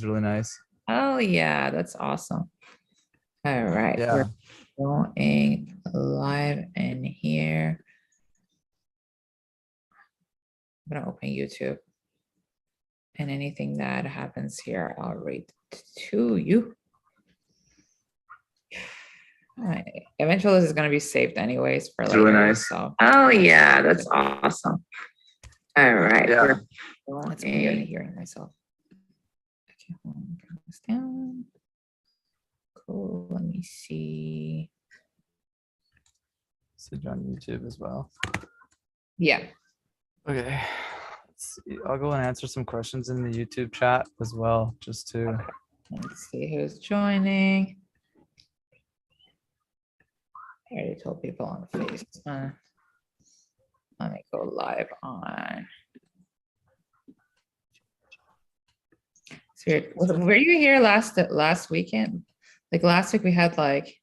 really nice. Oh yeah, that's awesome. All right, Yeah. we're going live in here. I'm gonna open YouTube, and anything that happens here, I'll read to you. All right. Eventually, this is gonna be saved anyways for later. Really nice. So. Oh yeah, that's awesome. All right. Yeah. Let's begin hearing myself. Okay, bring this down. Cool. Let me see. So on YouTube as well. Yeah. Okay. Let's see. I'll go and answer some questions in the YouTube chat as well, just to. Okay. Let's see who's joining. I already told people on Facebook. Let me go live on. So were you here last weekend? Like last week we had like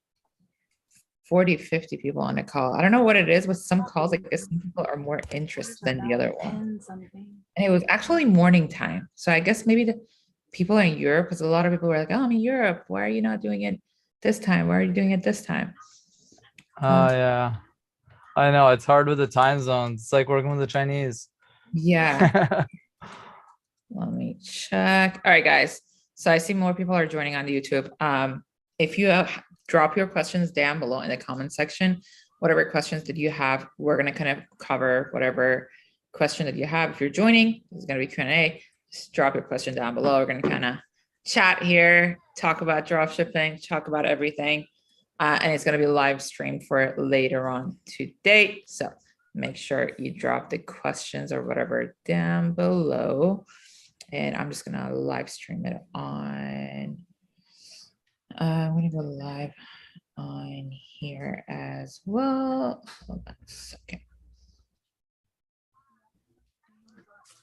40, 50 people on a call. I don't know what it is with some calls. I guess some people are more interested than the other one. And it was actually morning time. So I guess maybe the people in Europe, because a lot of people were like, oh, I'm in Europe. Why are you not doing it this time? Why are you doing it this time? Yeah. I know it's hard with the time zones. It's like working with the Chinese. Yeah. Let me check. All right, guys. So I see more people are joining on YouTube. If you drop your questions down below in the comment section, whatever questions that you have, we're going to kind of cover whatever question that you have. If you're joining, there's going to be Q&A. Just drop your question down below. We're going to kind of chat here, talk about drop shipping, talk about everything. And it's going to be live streamed for later on today. So make sure you drop the questions or whatever down below. And I'm just going to live stream it on. I'm going to go live on here as well. Hold on a second.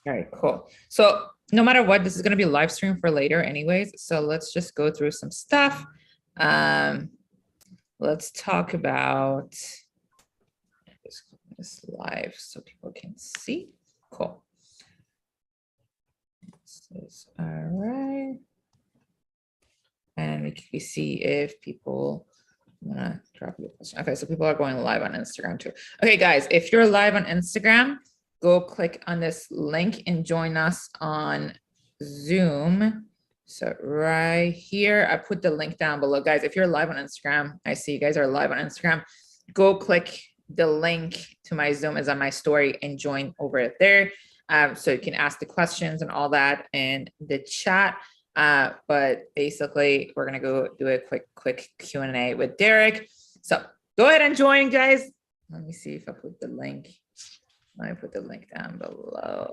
All right, cool. So no matter what, this is going to be live stream for later anyways. So let's just go through some stuff. Let's talk about this live so people can see. Cool. This is all right. And we see if people want to drop your question. Okay, so people are going live on Instagram too. Okay, guys, if you're live on Instagram, go click on this link and join us on Zoom. So right here, I put the link down below. Guys, if you're live on Instagram, I see you guys are live on Instagram. Go click the link to my Zoom is on my story and join over there. So you can ask the questions and all that in the chat. But basically, we're going to go do a quick Q&A with Derek. So go ahead and join, guys. Let me see if I put the link. Let me put the link down below.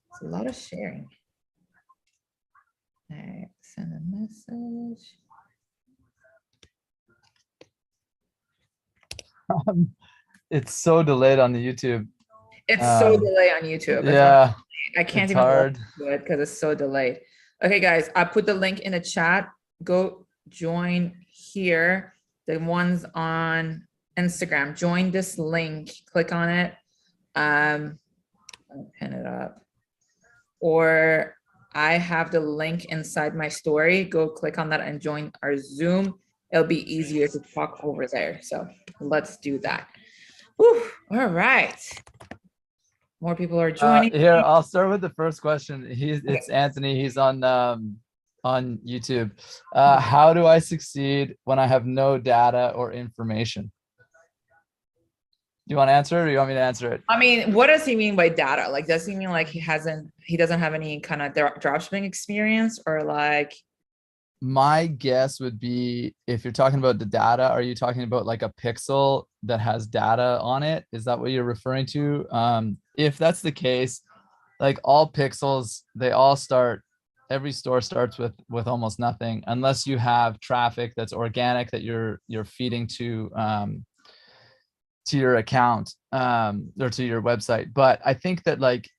It's a lot of sharing. All right, send a message. It's so delayed on the YouTube. It's so delayed on YouTube. Yeah. I can't even do it because it's so delayed. Okay, guys, I put the link in the chat. Go join here. The ones on Instagram, join this link, click on it. I'll pin it up. Or I have the link inside my story. Go click on that and join our Zoom. It'll be easier to talk over there. So let's do that. Whew. All right. More people are joining. Here, I'll start with the first question. It's Anthony. He's on YouTube. How do I succeed when I have no data or information? Do you want to answer it or you want me to answer it? I mean, what does he mean by data? Like, does he mean like he doesn't have any kind of dropshipping experience, or like? My guess would be, if you're talking about the data, are you talking about like a pixel that has data on it? Is that what you're referring to? If that's the case, like all pixels, they all start, every store starts with almost nothing, unless you have traffic that's organic that you're feeding to your account or to your website. But I think that like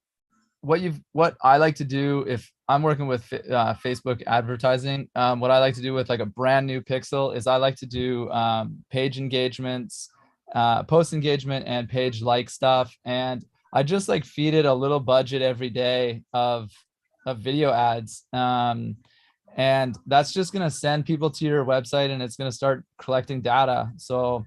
what I like to do if I'm working with Facebook advertising, what I like to do with like a brand new pixel is I like to do page engagements, post engagement and page like stuff. And I just like feed it a little budget every day of video ads. And that's just going to send people to your website, and it's going to start collecting data. So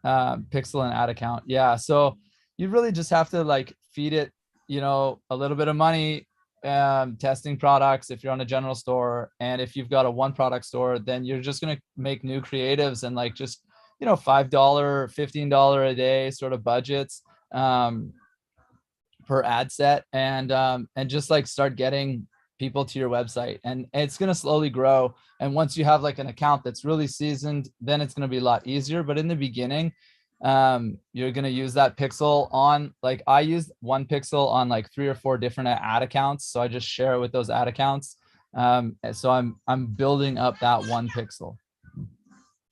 pixel and ad account. Yeah. So you really just have to like feed it, a little bit of money, testing products if you're on a general store. And if you've got a one product store, then you're just going to make new creatives and like just, $5, $15 a day sort of budgets per ad set, and just like start getting people to your website, and it's going to slowly grow. And once you have like an account that's really seasoned, then it's going to be a lot easier. But in the beginning, you're going to use that pixel on, like, I use one pixel on like 3 or 4 different ad accounts. So I just share it with those ad accounts. So I'm building up that one pixel.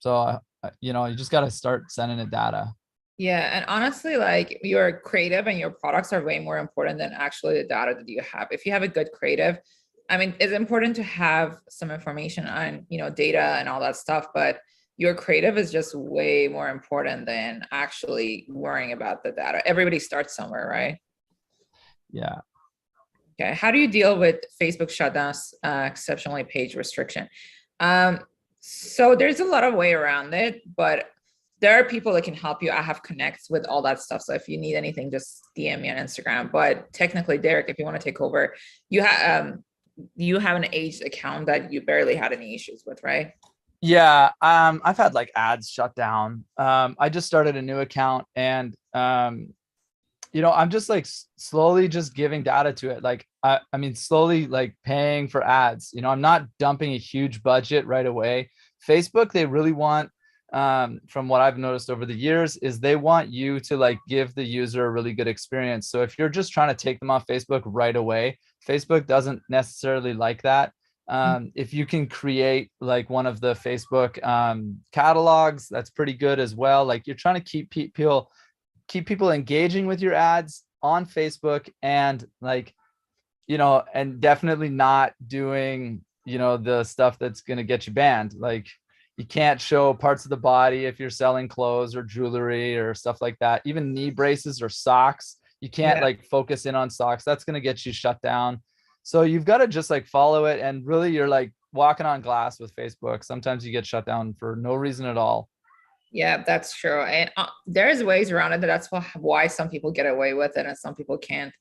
So you just got to start sending it data. Yeah, and honestly, like your creative and your products are way more important than actually the data that you have. If you have a good creative, I mean, it's important to have some information on, data and all that stuff, but your creative is just way more important than actually worrying about the data. Everybody starts somewhere, right? Yeah. Okay. How do you deal with Facebook shutdowns, exceptionally page restriction? So there's a lot of way around it, but there are people that can help you. I have connects with all that stuff. So if you need anything, just DM me on Instagram. But technically, Derek, if you want to take over, you have an aged account that you barely had any issues with, right? Yeah. I've had like ads shut down. I just started a new account, and I'm just like slowly just giving data to it. Like, I mean, slowly like paying for ads. I'm not dumping a huge budget right away. Facebook, they really want, from what I've noticed over the years, is they want you to like give the user a really good experience. So if you're just trying to take them off Facebook right away, Facebook doesn't necessarily like that. If you can create like one of the Facebook catalogs, that's pretty good as well. Like, you're trying to keep people engaging with your ads on Facebook, and like, and definitely not doing, the stuff that's going to get you banned. Like, you can't show parts of the body if you're selling clothes or jewelry or stuff like that. Even knee braces or socks, you can't like focus in on socks. That's going to get you shut down. So you've got to just like follow it. And really, you're like walking on glass with Facebook. Sometimes you get shut down for no reason at all. Yeah, that's true. And there's ways around it. That's why some people get away with it and some people can't.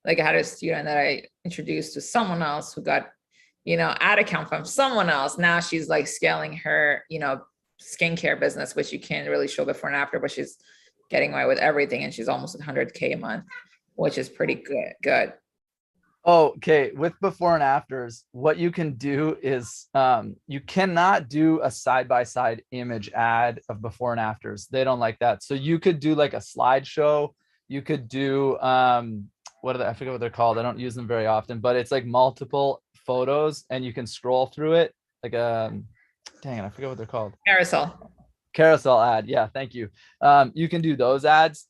Like, I had a student that I introduced to someone else who got, ad account from someone else. Now she's like scaling her, skincare business, which you can't really show before and after, but she's getting away with everything. And she's almost 100K a month, which is pretty good. Okay, with before and afters, what you can do is you cannot do a side-by-side image ad of before and afters. They don't like that. So you could do like a slideshow. You could do I forget what they're called. I don't use them very often, but it's like multiple photos and you can scroll through it like dang it, I forget what they're called. Carousel ad. Yeah, thank you. You can do those ads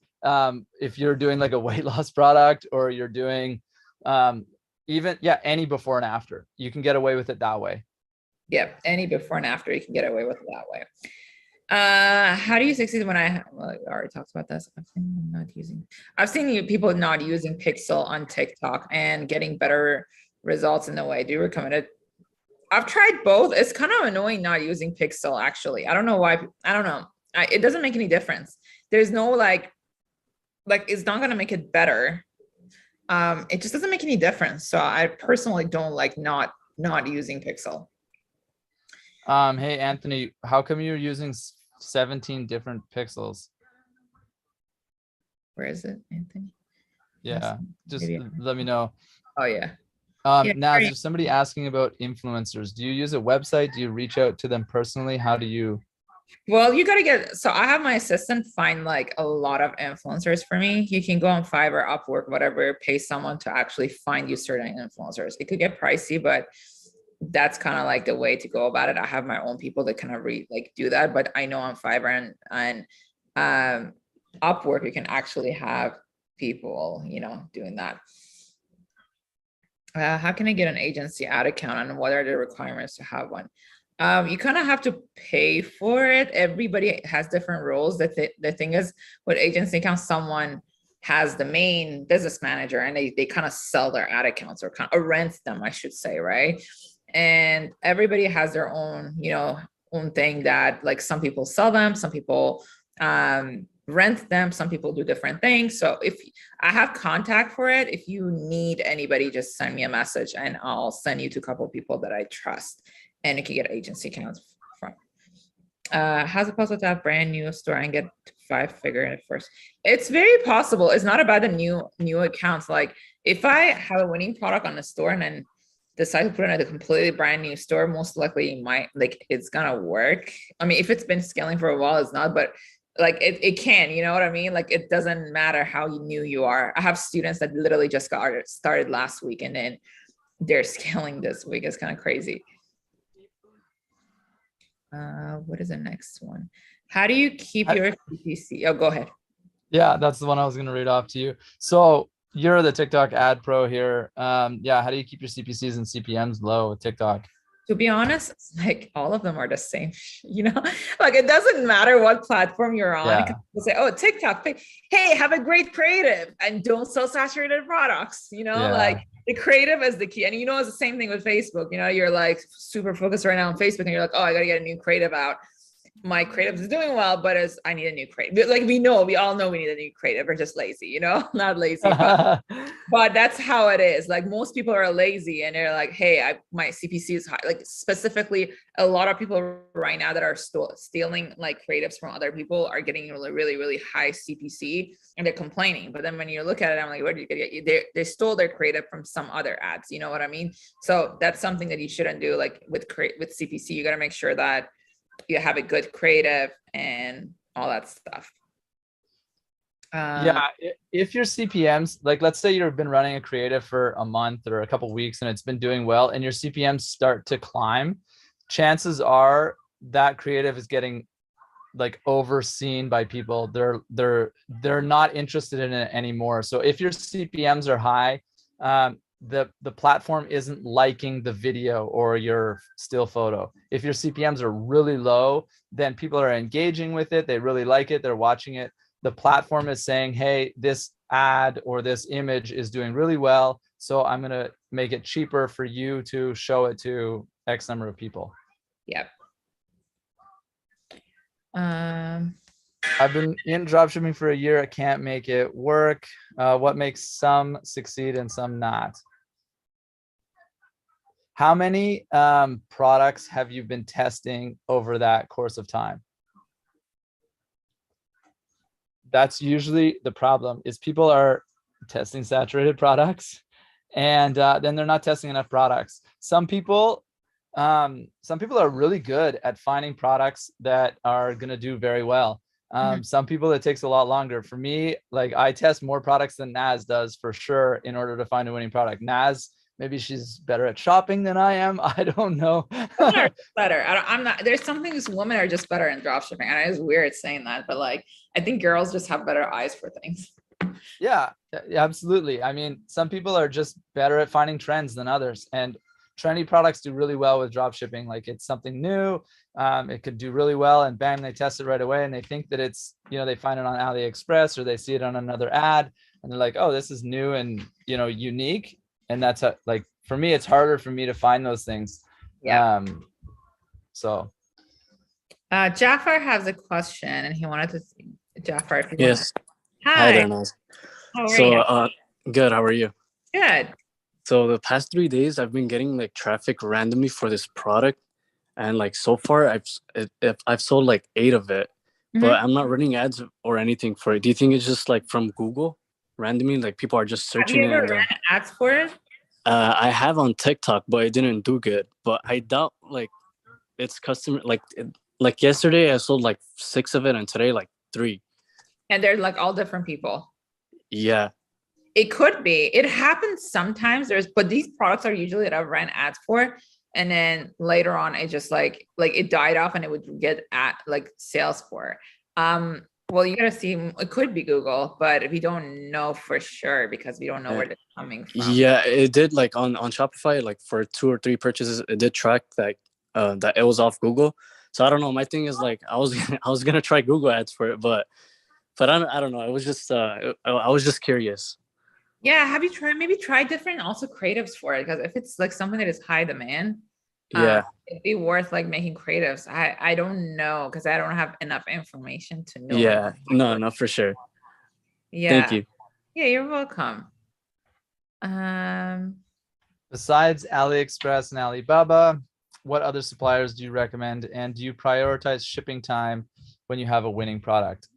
if you're doing like a weight loss product, or you're doing any before and after. You can get away with it that way. Yep, any before and after, you can get away with it that way. How do you succeed when I already talked about this? I've seen people not using Pixel on TikTok and getting better results in the way. Do you recommend it? I've tried both. It's kind of annoying not using Pixel, actually. I don't know why. I don't know. It doesn't make any difference. There's no like it's not going to make it better. It just doesn't make any difference. So I personally don't like not using Pixel. Hey, Anthony, how come you're using 17 different pixels? Where is it, Anthony? Yeah, just let me know. Oh, yeah. Now, is there somebody asking about influencers? Do you use a website? Do you reach out to them personally? How do you? Well, you got to so I have my assistant find like a lot of influencers for me. You can go on Fiverr, Upwork, whatever, pay someone to actually find you certain influencers. It could get pricey, but that's kind of like the way to go about it. I have my own people that kind of do that, but I know on Fiverr and Upwork, you can actually have people, doing that. How can I get an agency ad account, and what are the requirements to have one? You kind of have to pay for it. Everybody has different rules. The thing is, with agency accounts, someone has the main business manager, and they kind of sell their ad accounts, or rent them, I should say, right? And everybody has their own, own thing that, like, some people sell them, some people rent them, some people do different things. So if I have contact for it, if you need anybody, just send me a message and I'll send you to a couple of people that I trust, and you can get agency accounts from. How's it possible to have brand new store and get 5-figure at first? It's very possible. It's not about the new accounts. Like, if I have a winning product on the store and then decide to put it in a completely brand new store, most likely it's gonna work. I mean, if it's been scaling for a while, it's not, but like it can, you know what I mean? Like, it doesn't matter how new you are. I have students that literally just started last week, and then they're scaling this week. It's kind of crazy. What is the next one? How do you keep your CPC? Oh, go ahead. Yeah, that's the one I was going to read off to you. So you're the TikTok ad pro here. Yeah, how do you keep your CPCs and CPMs low with TikTok? To be honest, like, all of them are the same, like, it doesn't matter what platform you're on. Yeah. People say, oh, TikTok, hey, have a great creative and don't sell saturated products, like, the creative is the key. And it's the same thing with Facebook. You're like super focused right now on Facebook, and you're like, oh, I got to get a new creative out. My creative is doing well, but I need a new creative. Like, we all know we need a new creative. We're just lazy, not lazy, but that's how it is. Like, most people are lazy, and they're like, hey, my CPC is high. Like, specifically, a lot of people right now that are stealing like creatives from other people are getting really, really, really high CPC, and they're complaining. But then when you look at it, I'm like, where did you get? They stole their creative from some other ads. You know what I mean? So that's something that you shouldn't do. Like, with CPC, you got to make sure that you have a good creative and all that stuff. Yeah, if your CPMs, like, let's say you've been running a creative for a month or a couple of weeks and it's been doing well, and your CPMs start to climb, chances are that creative is getting like overseen by people. They're not interested in it anymore. So if your CPMs are high, the platform isn't liking the video or your still photo. If your CPMs are really low, then people are engaging with it. They really like it. They're watching it. The platform is saying, hey, this ad or this image is doing really well, so I'm going to make it cheaper for you to show it to X number of people. Yep. I've been in dropshipping for a year. I can't make it work. What makes some succeed and some not? How many products have you been testing over that course of time? That's usually the problem, is people are testing saturated products, and then they're not testing enough products. Some people are really good at finding products that are going to do very well. Some people, it takes a lot longer. For me, like, I test more products than Naz does for sure in order to find a winning product. Naz, maybe she's better at shopping than I am. I don't know. Women are better. I'm not. There's some things women are just better in dropshipping, and it's weird saying that, but like, I think girls just have better eyes for things. Yeah, absolutely. I mean, some people are just better at finding trends than others, and trendy products do really well with dropshipping. Like, it's something new. It could do really well, and bam, they test it right away, and they think that it's, they find it on AliExpress or they see it on another ad, and they're like, oh, this is new and, unique. And that's like, for me, it's harder for me to find those things. Yeah. So Jafar has a question, and he wanted to see Jafar. If you yes. Hi there, Naz. How are you? Good. How are you? Good. So the past 3 days, I've been getting like traffic randomly for this product, and like so far, I've sold like 8 of it, but I'm not running ads or anything for it. Do you think it's just like from Google randomly, like people are just searching it? Have you ever ran ads for it? I have on TikTok, but it didn't do good. But I doubt like it's customer like yesterday I sold like 6 of it, and today like 3. And they're like all different people. Yeah. It could be. It happens sometimes. But these products are usually that I've ran ads for, and then later on it just like it died off, and it would get at like sales for. Well, you gotta see. It could be Google, but we don't know for sure because we don't know where they're coming from. Yeah, it did like on Shopify, like for 2 or 3 purchases, it did track that it was off Google. So I don't know. My thing is like I was gonna try Google ads for it, but But I don't know. I was just I was just curious. Yeah, have you tried maybe try different also creatives for it? Because if it's like something that is high demand, Yeah. it'd be worth like making creatives. I don't know because I don't have enough information to know like Yeah. No, no, for sure. Thank yeah. you. Yeah, you're welcome. Um Besides AliExpress and Alibaba, what other suppliers do you recommend? And do you prioritize shipping time when you have a winning product?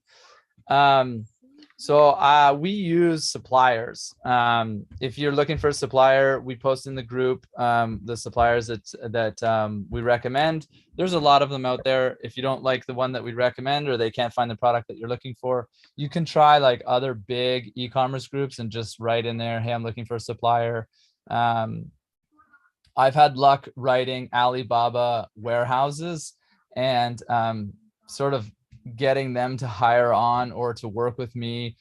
So we use suppliers. If you're looking for a supplier, we post in the group the suppliers that we recommend. There's a lot of them out there. If you don't like the one that we recommend, or they can't find the product that you're looking for, you can try like other big e-commerce groups and just write in there, hey, I'm looking for a supplier. I've had luck writing Alibaba warehouses and sort of getting them to hire on or to work with me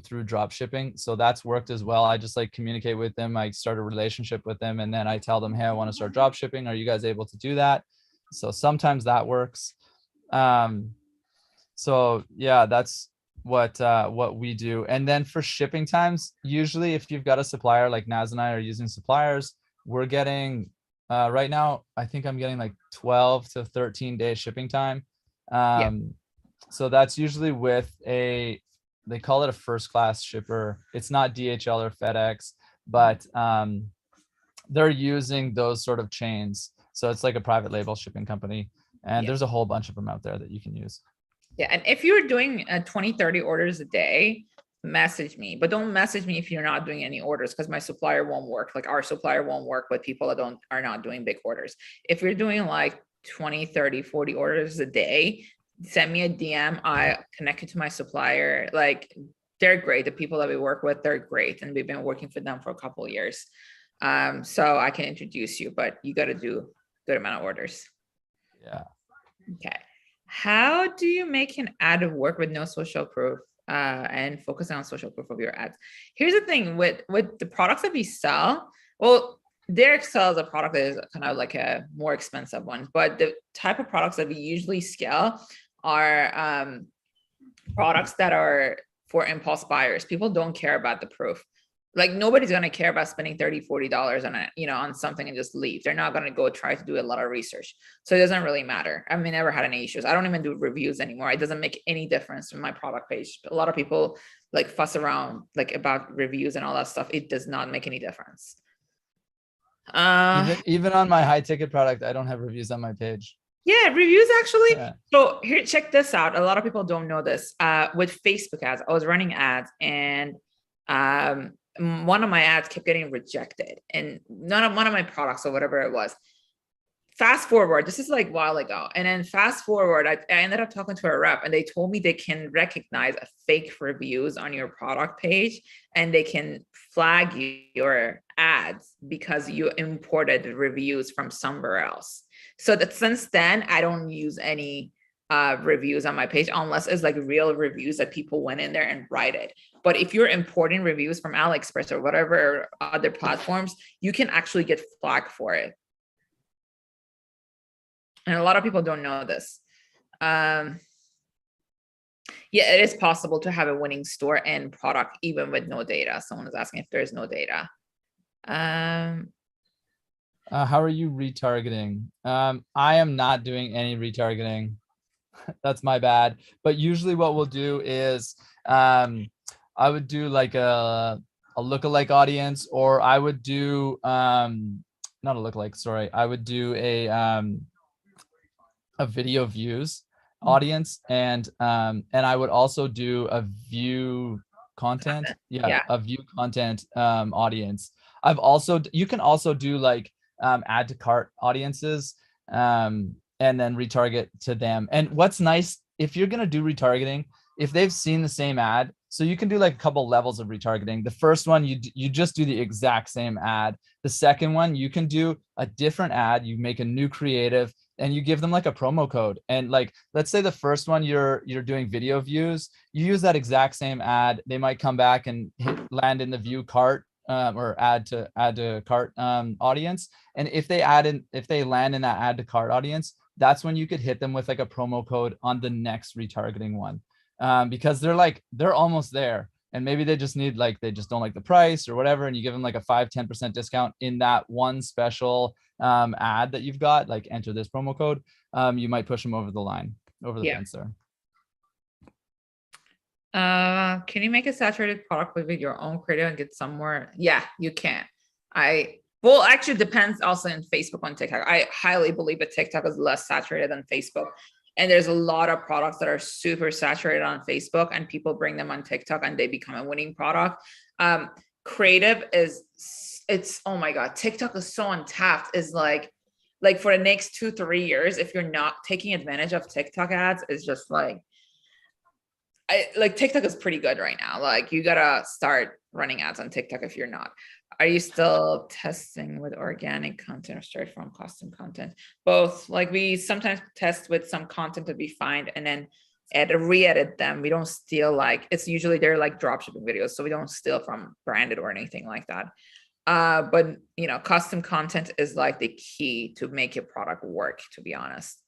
through drop shipping. So that's worked as well. I just like communicate with them. I start a relationship with them, and then I tell them, hey, I want to start drop shipping. Are you guys able to do that? So sometimes that works. So yeah, that's what we do. And then for shipping times, usually if you've got a supplier, like Naz and I are using suppliers, we're getting right now, I think I'm getting like 12 to 13 day shipping time. So that's usually with they call it a first class shipper. It's not DHL or FedEx, but they're using those sort of chains. So it's like a private label shipping company. And there's a whole bunch of them out there that you can use. Yeah, and if you're doing 20, 30 orders a day, message me, but don't message me if you're not doing any orders, because my supplier won't work. Like our supplier won't work with people that are not doing big orders. If you're doing like 20, 30, 40 orders a day, send me a DM. I connect you to my supplier. Like they're great. The people that we work with, they're great. And we've been working for them for a couple of years. So I can introduce you, but you got to do a good amount of orders. Yeah. Okay. How do you make an ad work with no social proof and focus on social proof of your ads? Here's the thing with the products that we sell. Well, Derek sells a product that is kind of like a more expensive one, but the type of products that we usually scale are products that are for impulse buyers. People don't care about the proof. Like nobody's going to care about spending $30, $40 on on something and just leave. They're not going to go try to do a lot of research. So it doesn't really matter. I mean, never had any issues. I don't even do reviews anymore. It doesn't make any difference in my product page. A lot of people like fuss around like about reviews and all that stuff. It does not make any difference. Even on my high ticket product, I don't have reviews on my page. Yeah, reviews actually. Yeah. So here, check this out. A lot of people don't know this. With Facebook ads, I was running ads and one of my ads kept getting rejected, and one of my products or whatever it was. Fast forward, this is like a while ago. And then fast forward, I ended up talking to a rep and they told me they can recognize fake reviews on your product page and they can flag your ads because you imported reviews from somewhere else. So that since then, I don't use any reviews on my page unless it's like real reviews that people went in there and write it. But if you're importing reviews from AliExpress or whatever other platforms, you can actually get flagged for it. And a lot of people don't know this. Yeah, it is possible to have a winning store and product even with no data. Someone is asking if there's no data. How are you retargeting? I am not doing any retargeting. That's my bad. But usually what we'll do is I would do like a lookalike audience, or I would do not a lookalike, sorry. I would do a video views audience, and I would also do a view content. A view content audience. You can also do like add to cart audiences and then retarget to them. And what's nice, if you're going to do retargeting, if they've seen the same ad, so you can do like a couple levels of retargeting. The first one, you just do the exact same ad. The second one, you can do a different ad. You make a new creative and you give them like a promo code. And like, let's say the first one, you're doing video views, you use that exact same ad. They might come back and land in the view cart or add to cart audience. And if they land in that add to cart audience, that's when you could hit them with like a promo code on the next retargeting one. because they're almost there. And maybe they just need they just don't like the price or whatever. And you give them like a 5-10% discount in that one special ad that you've got, like enter this promo code. You might push them over the line, over the fence there. Can you make a saturated product with your own creative and get some more? Yeah, you can. Well, actually depends also in Facebook on TikTok. I highly believe that TikTok is less saturated than Facebook. And there's a lot of products that are super saturated on Facebook and people bring them on TikTok and they become a winning product. Creative it's, oh my God, TikTok is so untapped. Is like for the next 2-3 years, if you're not taking advantage of TikTok ads, it's just TikTok is pretty good right now. Like you gotta start running ads on TikTok if you're not. Are you still testing with organic content or straight from custom content? Both. Like we sometimes test with some content that we find and then re-edit them. We don't steal it's usually they're like dropshipping videos. So we don't steal from branded or anything like that. But custom content is like the key to make your product work, to be honest.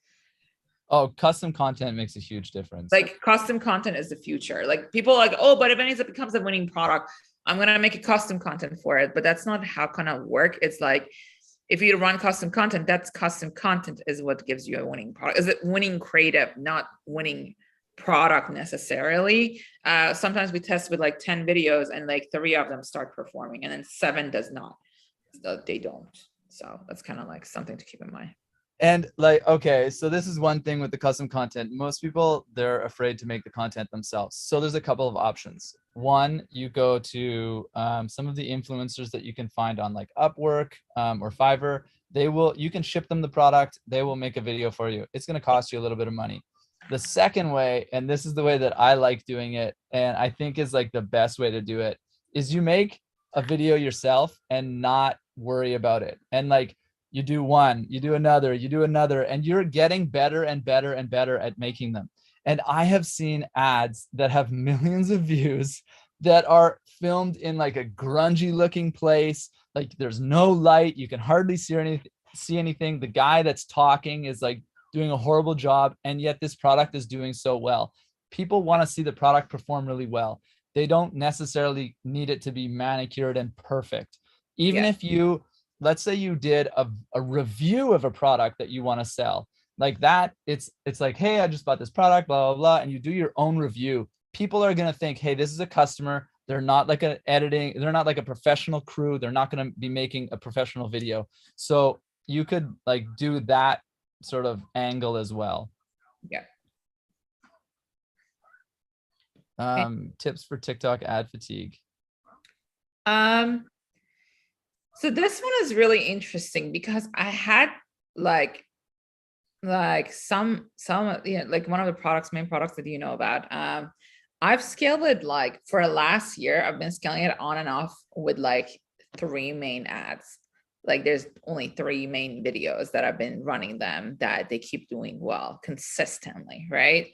Oh, custom content makes a huge difference. Like custom content is the future. Like people are like, oh, but if it becomes a winning product, I'm going to make a custom content for it. But that's not how kind of work. It's like, if you run custom content, that's custom content is what gives you a winning product. Is it winning creative, not winning product necessarily? Sometimes we test with 10 videos and 3 of them start performing and then 7 does not. They don't. So that's kind of something to keep in mind. And okay, so this is one thing with the custom content. Most people, they're afraid to make the content themselves. So there's a couple of options. One, you go to some of the influencers that you can find on Upwork or Fiverr. You can ship them the product. They will make a video for you. It's going to cost you a little bit of money. The second way, and this is the way that I like doing it, and I think is the best way to do it, is you make a video yourself and not worry about it. And you do one, you do another, and you're getting better and better and better at making them. And I have seen ads that have millions of views that are filmed in a grungy looking place. There's no light. You can hardly see anything. The guy that's talking is doing a horrible job. And yet this product is doing so well. People want to see the product perform really well. They don't necessarily need it to be manicured and perfect. Even if let's say you did a review of a product that you want to sell that, it's hey, I just bought this product, blah, blah, blah. And you do your own review. People are going to think, hey, this is a customer. They're not they're not like a professional crew. They're not going to be making a professional video. So you could do that sort of angle as well. Yeah. Tips for TikTok ad fatigue. So this one is really interesting because I had some one of the main products that you know about. I've scaled it for last year. I've been scaling it on and off with 3 main ads. There's only 3 main videos that I've been running them that they keep doing well consistently, right?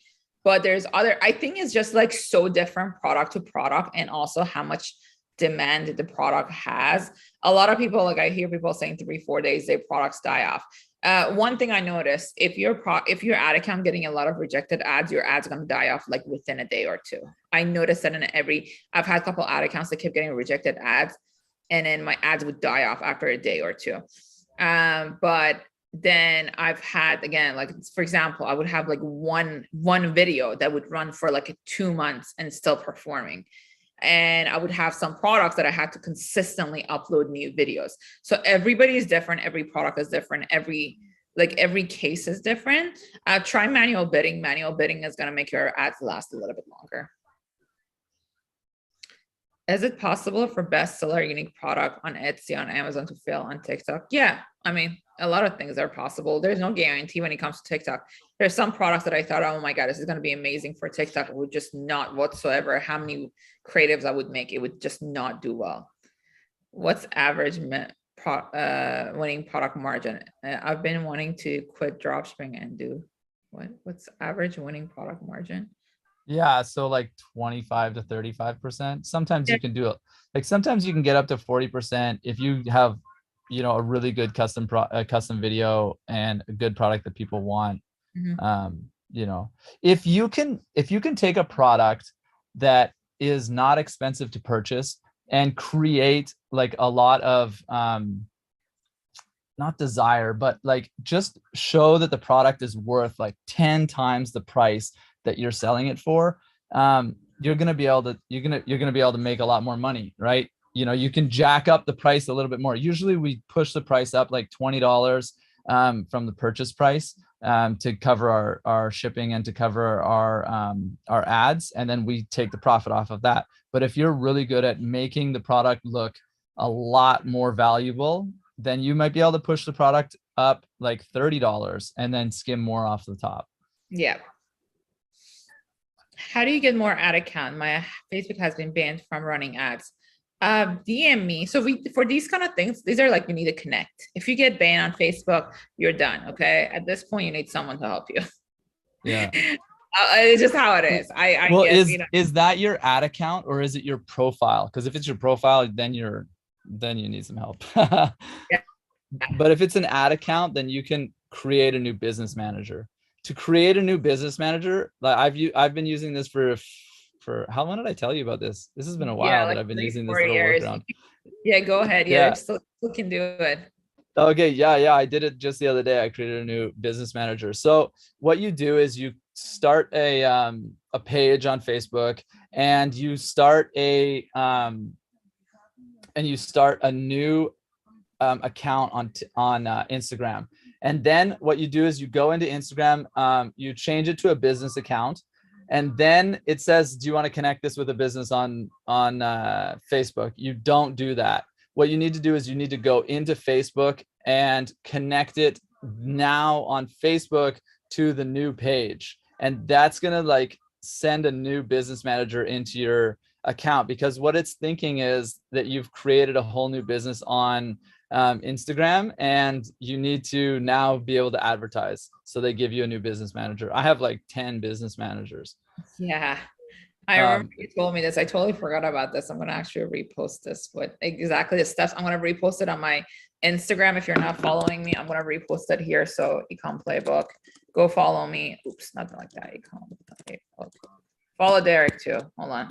But there's I think it's just so different product to product, and also how much demand the product has. A lot of people, I hear people saying 3-4 days their products die off. One thing I noticed, if your ad account getting a lot of rejected ads, your ad's going to die off within a day or 2. I noticed that I've had a couple ad accounts that kept getting rejected ads, and then my ads would die off after a day or 2. But then I've had, again, for example, I would have one video that would run for 2 months and still performing. And I would have some products that I had to consistently upload new videos. So everybody is different. Every product is different. Every case is different. Try manual bidding. Manual bidding is going to make your ads last a little bit longer. Is it possible for bestseller unique product on Etsy, on Amazon to fail on TikTok? Yeah. I mean, a lot of things are possible. There's no guarantee when it comes to TikTok. There's some products that I thought, oh my God, this is going to be amazing for TikTok. It would just not whatsoever. How many creatives I would make, it would just not do well. What's average winning product margin? I've been wanting to quit dropshipping and do what's average winning product margin? Yeah, so 25 to 35%. Sometimes you can do it. Sometimes you can get up to 40% if you have, a really good custom video and a good product that people want. Mm-hmm. you know, if you can take a product that is not expensive to purchase and create like a lot of not desire, but like just show that the product is worth like 10 times the price that you're selling it for, you're going to be able to make a lot more money, right? You know, you can jack up the price a little bit more. Usually we push the price up like $20 from the purchase price to cover our shipping and to cover our ads, and then we take the profit off of that. But if you're really good at making the product look a lot more valuable, then you might be able to push the product up like $30 and then skim more off the top. Yeah. How do you get more ad account? My Facebook has been banned from running ads. DM me. So for these kind of things, these are like, you need to connect. If you get banned on Facebook, you're done. Okay. At this point, you need someone to help you. Yeah. It's just how it is. Well, guess, is that your ad account or is it your profile? Because if it's your profile, then you need some help. Yeah. But if it's an ad account, then you can create a new business manager. To create a new business manager, like I've been using this for how long did I tell you about this? This has been a while that I've been using this little workaround. Yeah, go ahead. Yeah, still can do it. Okay, yeah, I did it just the other day. I created a new business manager. So what you do is you start a page on Facebook, and you start a new account on Instagram. And then what you do is you go into Instagram, you change it to a business account, and then it says, do you want to connect this with a business on Facebook? You don't do that. What you need to do is you need to go into Facebook and connect it now on Facebook to the new page. And that's going to like send a new business manager into your account, because what it's thinking is that you've created a whole new business on Instagram, and you need to now be able to advertise. So they give you a new business manager. I have like 10 business managers. Yeah. I remember you told me this. I totally forgot about this. I'm going to actually repost this with exactly the steps. I'm going to repost it on my Instagram. If you're not following me, I'm going to repost it here. So Ecom Playbook, go follow me. Oops, nothing like that. Ecom Playbook. Follow Derek too. Hold on.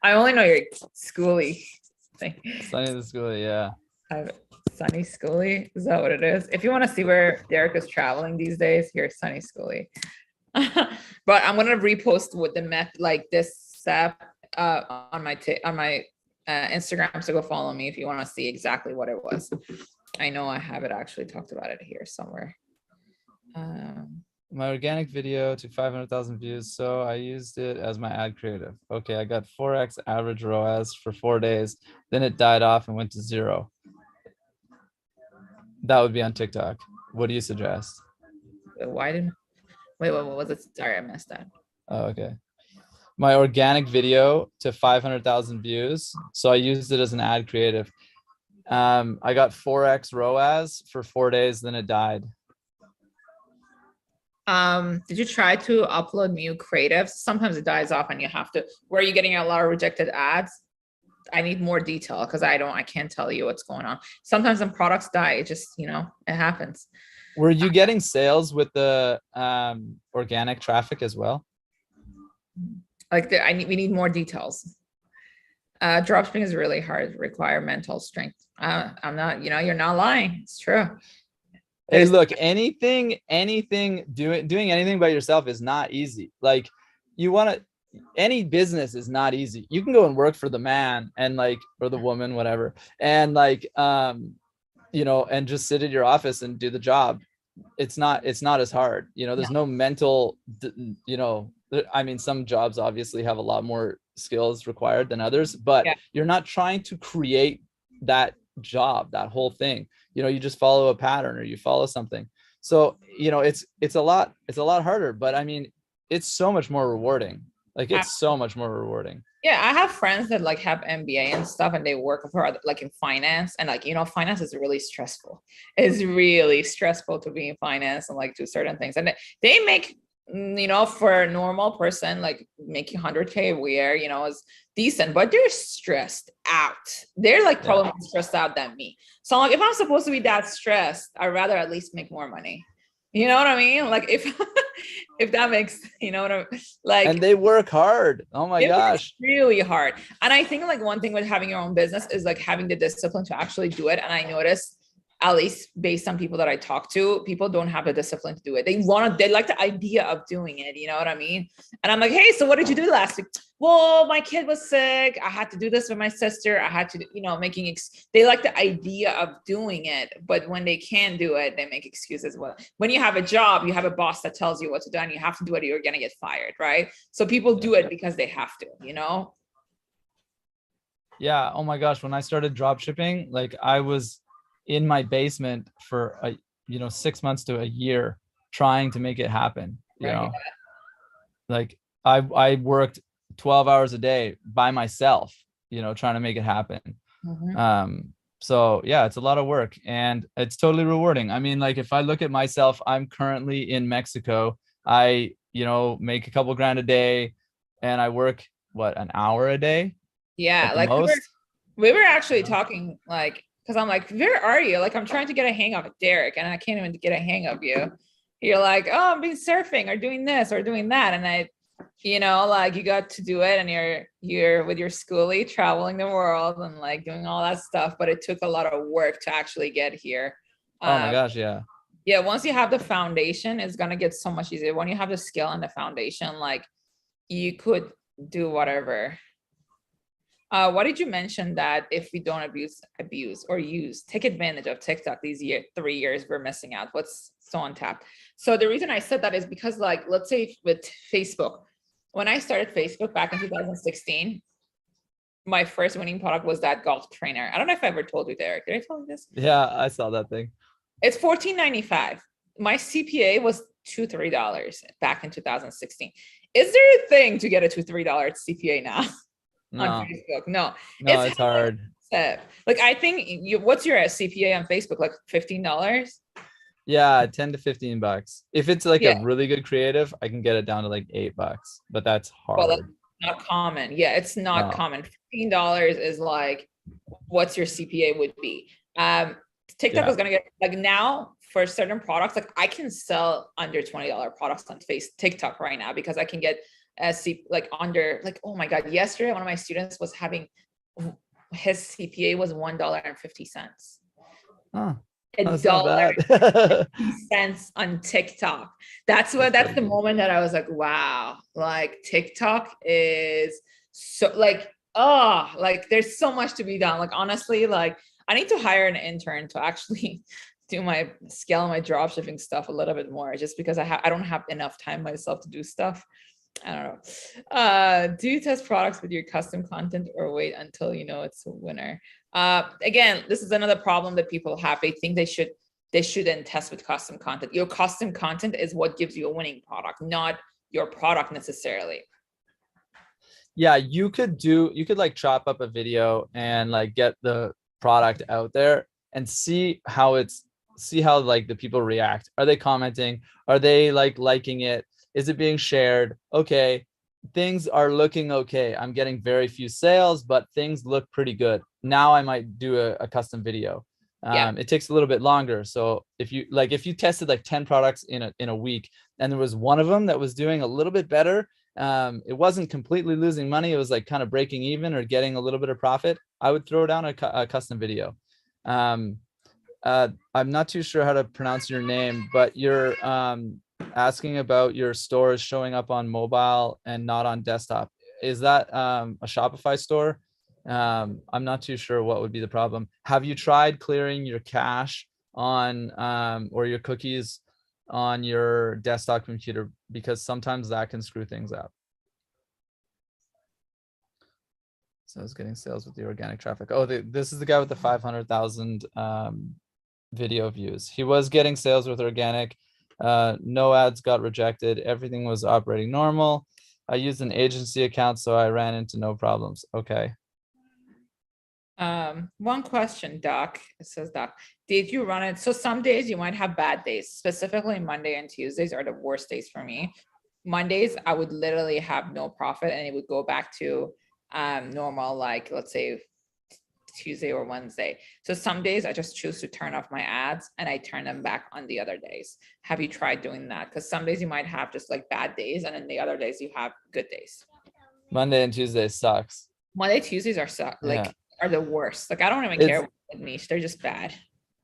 I only know your schoolie thing. Sunny the Schoolie, yeah. Sunny Schoolie, is that what it is? If you want to see where Derek is traveling these days, here's Sunny Schoolie. But I'm gonna repost with the method like this step on my Instagram. So go follow me if you want to see exactly what it was. I know I have it actually talked about it here somewhere. My organic video to 500,000 views, so I used it as my ad creative. Okay, I got 4x average ROAS for 4 days. Then it died off and went to 0. That would be on TikTok. What do you suggest? Wait, what was it? Sorry, I missed that. Oh, okay. My organic video to 500,000 views, so I used it as an ad creative. I got 4x ROAS for 4 days, then it died. Did you try to upload new creatives? Sometimes it dies off and you have to, where are you getting a lot of rejected ads? I need more detail because I can't tell you what's going on. Sometimes when products die, it just, it happens. Were you getting sales with the organic traffic as well? Like we need more details. Dropshipping is really hard, require mental strength. I'm not, you're not lying. It's true. Hey, look, doing anything by yourself is not easy. Like any business is not easy. You can go and work for the man and or the woman, whatever. And and just sit at your office and do the job. It's not as hard. There's no mental, I mean, some jobs obviously have a lot more skills required than others, but you're not trying to create that job, that whole thing. You just follow a pattern or you follow something. So, it's a lot harder, but I mean, it's so much more rewarding. It's so much more rewarding. Yeah, I have friends that have MBA and stuff, and they work for in finance, and finance is really stressful. It's really stressful to be in finance and do certain things, and they make for a normal person making 100K a year, is decent, but they're stressed out. They're probably more stressed out than me. So if I'm supposed to be that stressed, I'd rather at least make more money. You know what I mean? Like if if that makes, you know what I like. And they work hard. Oh my It works gosh. really hard. And I think like one thing with having your own business is like having the discipline to actually do it. And I noticed, at least based on people that I talk to, people don't have the discipline to do it. They like the idea of doing it. You know what I mean? And I'm like, hey, so what did you do last week? Well, my kid was sick. I had to do this with my sister. I had to, you know, they like the idea of doing it, but when they can't do it, they make excuses. Well, when you have a job, you have a boss that tells you what to do and you have to do it or you're going to get fired, right? So people do it because they have to, you know? Yeah. Oh my gosh. When I started drop shipping, like I was in my basement for 6 months to a year trying to make it happen. You Right. know, like I worked 12 hours a day by myself, trying to make it happen. Mhm. So yeah, it's a lot of work and it's totally rewarding. I mean, like if I look at myself, I'm currently in Mexico. I, make a couple grand a day and I work an hour a day Yeah, at the like most. we were actually talking like, because I'm like, where are you? Like I'm trying to get a hang of Derek and I can't even get a hang of you. You're like, oh, I'm been surfing or doing this or doing that. And I, like you got to do it and you're with your schoolie traveling the world and like doing all that stuff. But it took a lot of work to actually get here. Oh my gosh, yeah. Yeah, once you have the foundation, it's gonna get so much easier. When you have the skill and the foundation, like you could do whatever. What did you mention that if we don't abuse or take advantage of TikTok these 3 years, we're missing out? What's so untapped? So the reason I said that is because, like, let's say with Facebook, when I started Facebook back in 2016, my first winning product was that golf trainer. I don't know if I ever told you, Derek. Did I tell you this? Yeah, I saw that thing. It's $14.95. My CPA was $2-3 back in 2016. Is there a thing to get a $2-3 CPA now? No. On Facebook? No, it's hard. Like I think what's your CPA on Facebook? Like $15? Yeah, 10 to 15 bucks. If it's like Yeah. a really good creative, I can get it down to like $8, but that's hard. Well, that's not common. Yeah, it's not common. $15 is like what's your CPA would be. TikTok is gonna get like now for certain products, like I can sell under $20 products on TikTok right now because I can get like under, like, oh my God, yesterday one of my students was having his CPA was $1.50. Huh. $1.50 on TikTok. That's the moment that I was like, wow, like TikTok is so like, oh, like there's so much to be done. Like honestly, like I need to hire an intern to actually do scale my drop shipping stuff a little bit more, just because I don't have enough time myself to do stuff. I don't know. Do you test products with your custom content or wait until it's a winner? Again, this is another problem that people have. They think they shouldn't test with custom content. Your custom content is what gives you a winning product, not your product necessarily. Yeah, you could like chop up a video and like get the product out there and see how like the people react. Are they commenting? Are they like liking it? Is it being shared? Okay, things are looking okay. I'm getting very few sales, but things look pretty good. Now I might do a custom video. It takes a little bit longer. So if you tested like 10 products in a week and there was one of them that was doing a little bit better, it wasn't completely losing money. It was like kind of breaking even or getting a little bit of profit. I would throw down a custom video. I'm not too sure how to pronounce your name, but you're asking about your stores showing up on mobile and not on desktop. Is that a Shopify store? I'm not too sure what would be the problem. Have you tried clearing your cache on or your cookies on your desktop computer? Because sometimes that can screw things up. So I was getting sales with the organic traffic. Oh, this is the guy with the 500,000 video views. He was getting sales with organic. No ads got rejected. Everything was operating normal. I used an agency account, so I ran into no problems. Okay. One question, Doc. It says, Doc, did you run it? So some days you might have bad days. Specifically Monday and Tuesdays are the worst days for me. Mondays, I would literally have no profit and it would go back to normal, like let's say Tuesday or Wednesday. So some days I just choose to turn off my ads and I turn them back on the other days. Have you tried doing that? Because some days you might have just like bad days, and then the other days you have good days. Monday and Tuesday sucks. Monday, Tuesdays are Yeah. are the worst. Like I don't even It's care what niche, they're just bad.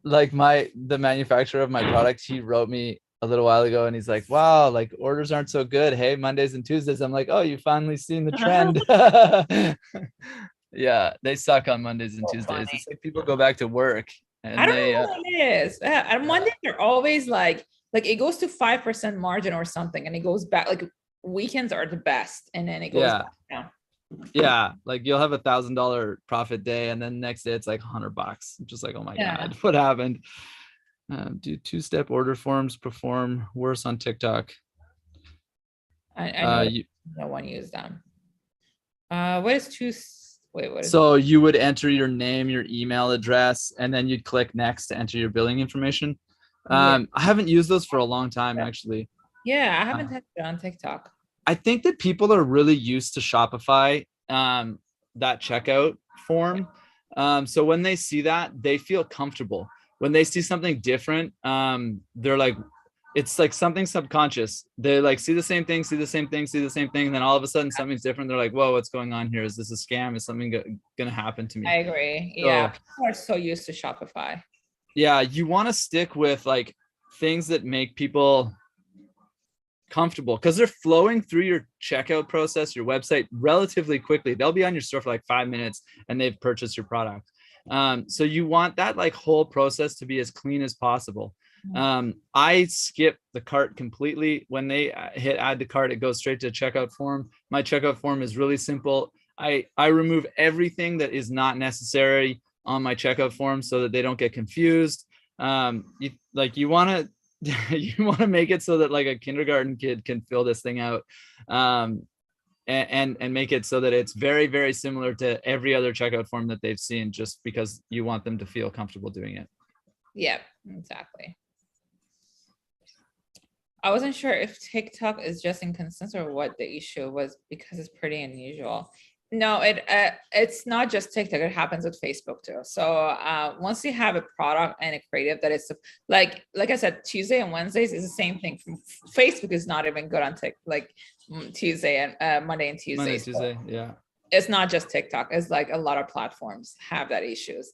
like the manufacturer of my product, he wrote me a little while ago and he's like, wow, like orders aren't so good. Hey, Mondays and Tuesdays. I'm like, oh, you finally seen the trend. Yeah, they suck on Mondays and So Tuesdays. funny. It's like people go back to work I and don't they know what it is. And Mondays are always like it goes to 5% margin or something, and it goes back. Like weekends are the best, and then it goes Yeah. back down. yeah, like you'll have $1,000 profit day and then next day it's like $100. I'm just like, oh my Yeah. God, what happened? Do two-step order forms perform worse on TikTok? I know You, no one used them. What is two? Wait, what is so you would enter your name, your email address, and then you'd click next to enter your billing information. Yeah. I haven't used those for a long time, actually. Yeah, I haven't had it on TikTok. I think that people are really used to Shopify, that checkout form. So when they see that, they feel comfortable. When they see something different, they're like, it's like something subconscious. They like see the same thing, see the same thing, see the same thing. And then all of a sudden something's different. They're like, whoa, what's going on here? Is this a scam? Is something gonna happen to me? I agree. So, Yeah, people are so used to Shopify. yeah, you want to stick with like things that make people comfortable because they're flowing through your checkout process, your website relatively quickly. They'll be on your store for like 5 minutes and they've purchased your product. So you want that like whole process to be as clean as possible. I skip the cart completely. When they hit add to cart, it goes straight to checkout form. My checkout form is really simple. I remove everything that is not necessary on my checkout form so that they don't get confused. You want to you want to make it so that like a kindergarten kid can fill this thing out, and make it so that it's very, very similar to every other checkout form that they've seen, just because you want them to feel comfortable doing it. Yeah, exactly. I wasn't sure if TikTok is just inconsistent or what the issue was, because it's pretty unusual. No, it's not just TikTok. It happens with Facebook too. So once you have a product and a creative that is like I said, Tuesday and Wednesdays is the same thing. Facebook is not even good on TikTok, like Tuesday and Monday and Tuesday. Monday, Tuesday, yeah. It's not just TikTok. It's like a lot of platforms have that issues.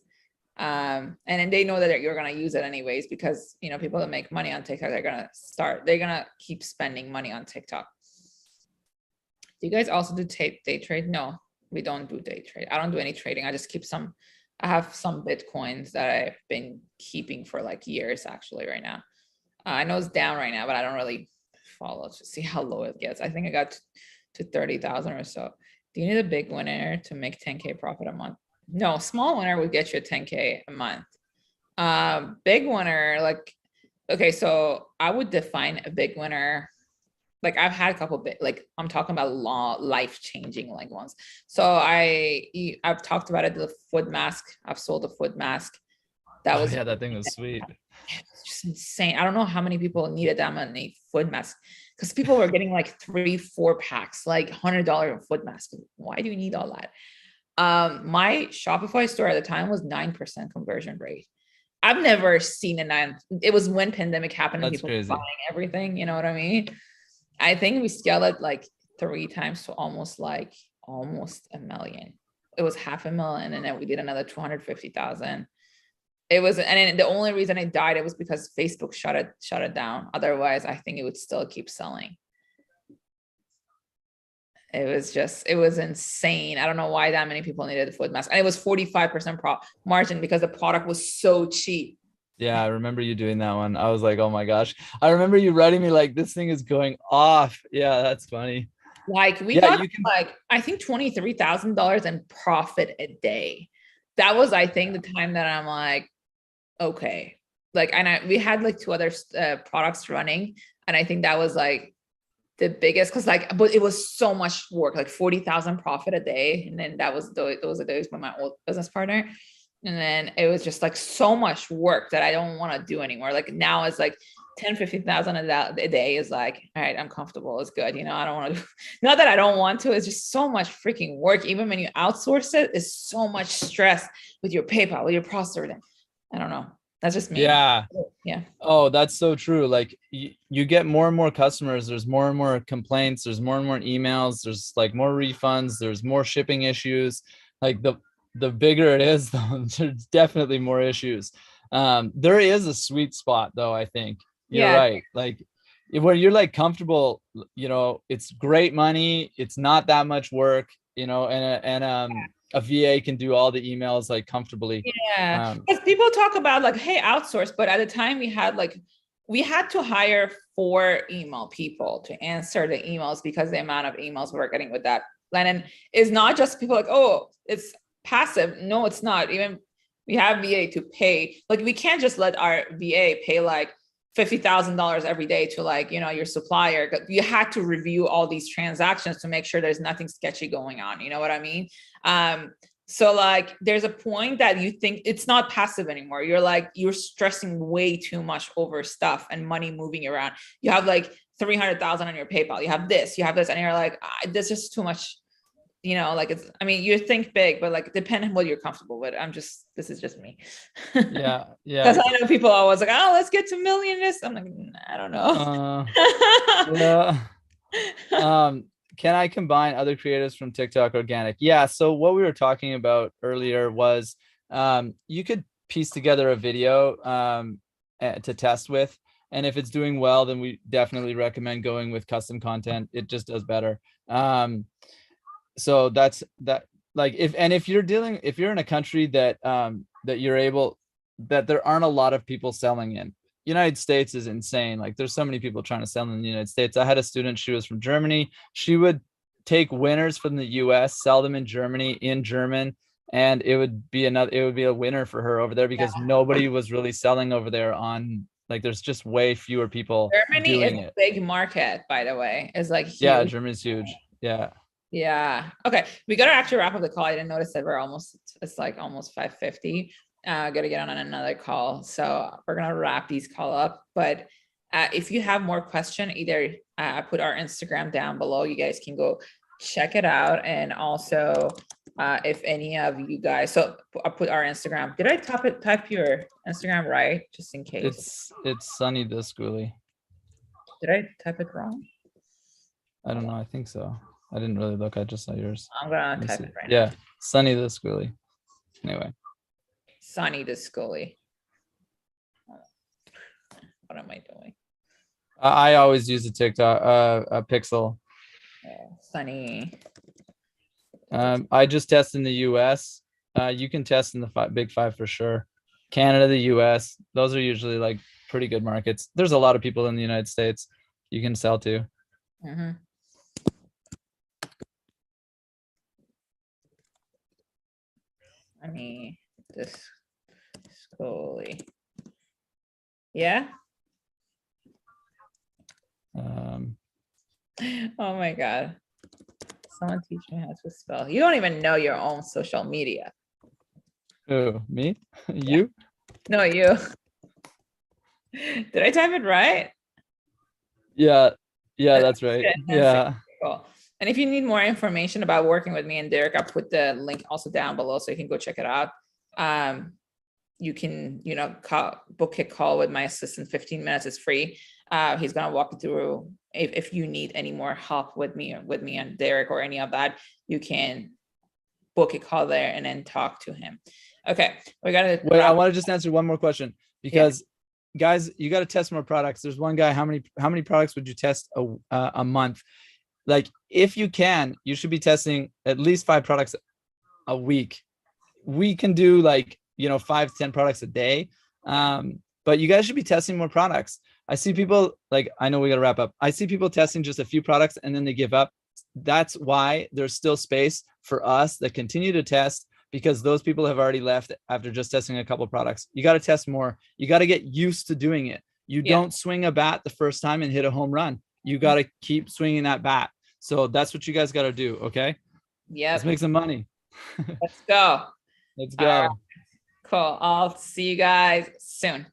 And then they know that you're gonna use it anyways, because people that make money on TikTok, they're gonna keep spending money on TikTok. Do you guys also do day trade? No, we don't do day trade. I don't do any trading. I just keep I have some Bitcoins that I've been keeping for like years actually right now. I know it's down right now, but I don't really follow to see how low it gets. I think I got to 30,000 or so. Do you need a big winner to make 10K profit a month? No, small winner would get you a 10K a month. Big winner, okay, so I would define a big winner. Like I've had a couple bit, like I'm talking about life-changing like ones. So I've talked about it, the foot mask. I've sold a foot mask. That thing was sweet. It's just insane. I don't know how many people needed that many foot masks, because people were getting like 3-4 packs, like $100 foot mask. Why do you need all that? My Shopify store at the time was 9% conversion rate. I've never seen a 9. It was when pandemic happened and people were buying everything. You know what I mean? I think we scaled it like 3 times to almost $1 million. It was $500,000, and then we did another 250,000. It was, and then the only reason it died, it was because Facebook shut it down. Otherwise, I think it would still keep selling. It was insane. I don't know why that many people needed the foot mask. And it was 45% margin because the product was so cheap. Yeah, I remember you doing that one. I was like, oh my gosh. I remember you writing me like, this thing is going off. Yeah, that's funny. Like we got like, I think $23,000 in profit a day. That was, I think, the time that I'm like, okay. Like, and we had like 2 other products running. And I think that was like the biggest, because but it was so much work, like 40,000 profit a day. And then those are days with my old business partner. And then it was just like so much work that I don't want to do anymore. Like now it's like 10,000-15,000 a day is like, all right, I'm comfortable. It's good. You know, I don't want to, not that I don't want to, it's just so much freaking work. Even when you outsource it, it's so much stress with your PayPal, with your processor. I don't know. That's just me. Yeah. Yeah. Oh, that's so true. Like you get more and more customers. There's more and more complaints. There's more and more emails. There's like more refunds. There's more shipping issues. Like the bigger it is, there's definitely more issues. There is a sweet spot though. I think you're right. Like where you're like comfortable, you know, it's great money. It's not that much work, you know, and a VA can do all the emails like comfortably. Yeah, because people talk about like, hey, outsource, but at the time we had to hire 4 email people to answer the emails because the amount of emails we were getting with that. And it's not just people like, oh, it's passive. No, it's not. Even we have VA to pay. Like we can't just let our VA pay like $50,000 every day to like, you know, your supplier. You had to review all these transactions to make sure there's nothing sketchy going on. You know what I mean? So like there's a point that you think it's not passive anymore. You're like, you're stressing way too much over stuff and money moving around. You have like 300,000 on your PayPal. You have this, and you're like, this is too much, you know, like it's, I mean, you think big, but like depending on what you're comfortable with. This is just me. Yeah. Because I know people always like, oh, let's get to millionaires. I'm like, I don't know. Yeah. Can I combine other creatives from TikTok organic? Yeah. So what we were talking about earlier was you could piece together a video to test with. And if it's doing well, then we definitely recommend going with custom content. It just does better. So that's that. Like if you're in a country that that there aren't a lot of people selling in. United States is insane. Like there's so many people trying to sell in the United States. I had a student, she was from Germany. She would take winners from the US, sell them in Germany in German, and it would be a winner for her over there because nobody was really selling over there on like there's just way fewer people Germany doing is a big market, by the way. It's like huge. Yeah, Germany's huge. Yeah. Yeah. Okay. We got to actually wrap up the call. I didn't notice that it's like almost 5:50. Got to get on another call. So we're going to wrap these call up. But if you have more question, either put our Instagram down below. You guys can go check it out. And also if any of you guys, so I'll put our Instagram. Did I type your Instagram right? Just in case. It's Sunny the Schoolie. Did I type it wrong? I don't know. I think so. I didn't really look. I just saw yours. I'm going to type it right now. Yeah. Sunny the Schoolie. Anyway. Sunny the Schoolie. What am I doing? I always use a TikTok, a Pixel. Sunny. I just test in the US. You can test in the big 5 for sure. Canada, the US, those are usually like pretty good markets. There's a lot of people in the United States you can sell to. Mm-hmm. Sunny the Schoolie. Yeah. Oh my God. Someone teach me how to spell. You don't even know your own social media. Oh, me? You? No, you. Did I type it right? Yeah. Yeah, that's right. Yeah. Cool. And if you need more information about working with me and Derek, I'll put the link also down below so you can go check it out. You can, book a call with my assistant. 15 minutes is free. He's going to walk you through if you need any more help with me and Derek or any of that, you can book a call there and then talk to him. Okay. We got to wait. I want to just answer one more question because guys, you got to test more products. There's one guy. How many products would you test a month? Like if you can, you should be testing at least 5 products a week. We can do like, 5 to 10 products a day. But you guys should be testing more products. I see people like, I know we got to wrap up. I see people testing just a few products and then they give up. That's why there's still space for us that continue to test, because those people have already left after just testing a couple of products. You got to test more. You got to get used to doing it. You don't swing a bat the first time and hit a home run. You got to keep swinging that bat. So that's what you guys got to do. Okay. Yeah. Let's make some money. Let's go. Let's go. Cool. I'll see you guys soon.